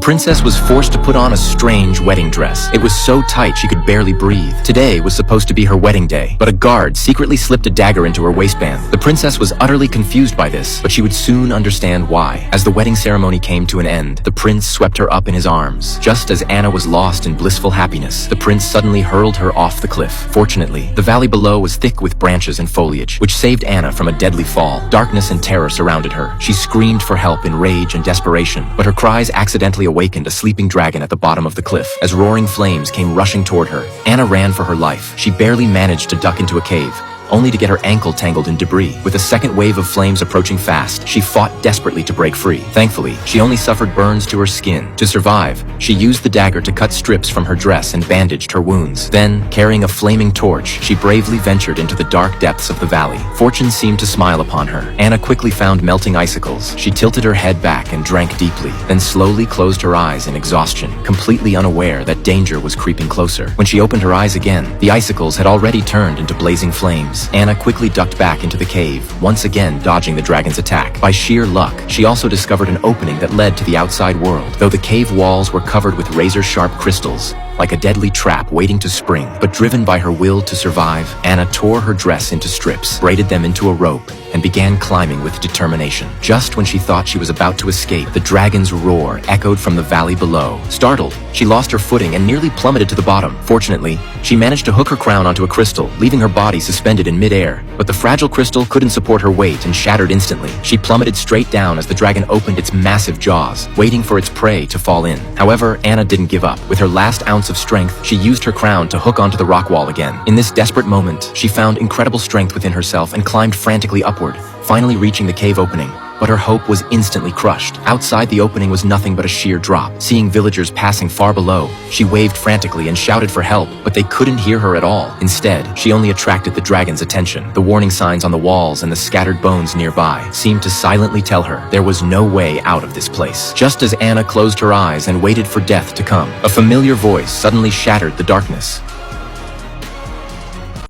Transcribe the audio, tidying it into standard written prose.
princess was forced to put on a strange wedding dress. It was so tight she could barely breathe. Today was supposed to be her wedding day, but a guard secretly slipped a dagger into her waistband. The princess was utterly confused by this, but she would soon understand why. As the wedding ceremony came to an end, the prince swept her up in his arms. Just as Anna was lost in blissful happiness, the prince suddenly hurled her off the cliff. Fortunately, the valley below was thick with branches and foliage, which saved Anna from a deadly fall. Darkness and terror surrounded her. She screamed for help in rage and desperation, but her cries accidentally awakened a sleeping dragon at the bottom of the cliff. As roaring flames came rushing toward her, Anna ran for her life. She barely managed to duck into a cave, only to get her ankle tangled in debris. With a second wave of flames approaching fast, she fought desperately to break free. Thankfully, she only suffered burns to her skin. To survive, she used the dagger to cut strips from her dress and bandaged her wounds. Then, carrying a flaming torch, she bravely ventured into the dark depths of the valley. Fortune seemed to smile upon her. Anna quickly found melting icicles. She tilted her head back and drank deeply, then slowly closed her eyes in exhaustion, completely unaware that danger was creeping closer. When she opened her eyes again, the icicles had already turned into blazing flames. Anna quickly ducked back into the cave, once again dodging the dragon's attack. By sheer luck, she also discovered an opening that led to the outside world, though the cave walls were covered with razor-sharp crystals, like a deadly trap waiting to spring. But driven by her will to survive, Anna tore her dress into strips, braided them into a rope, and began climbing with determination. Just when she thought she was about to escape, the dragon's roar echoed from the valley below. Startled, she lost her footing and nearly plummeted to the bottom. Fortunately, she managed to hook her crown onto a crystal, leaving her body suspended in midair. But the fragile crystal couldn't support her weight and shattered instantly. She plummeted straight down as the dragon opened its massive jaws, waiting for its prey to fall in. However, Anna didn't give up. With her last ounce of strength, she used her crown to hook onto the rock wall again. In this desperate moment, she found incredible strength within herself and climbed frantically upward, finally reaching the cave opening. But her hope was instantly crushed. Outside the opening was nothing but a sheer drop. Seeing villagers passing far below, she waved frantically and shouted for help, but they couldn't hear her at all. Instead, she only attracted the dragon's attention. The warning signs on the walls and the scattered bones nearby seemed to silently tell her there was no way out of this place. Just as Anna closed her eyes and waited for death to come, a familiar voice suddenly shattered the darkness.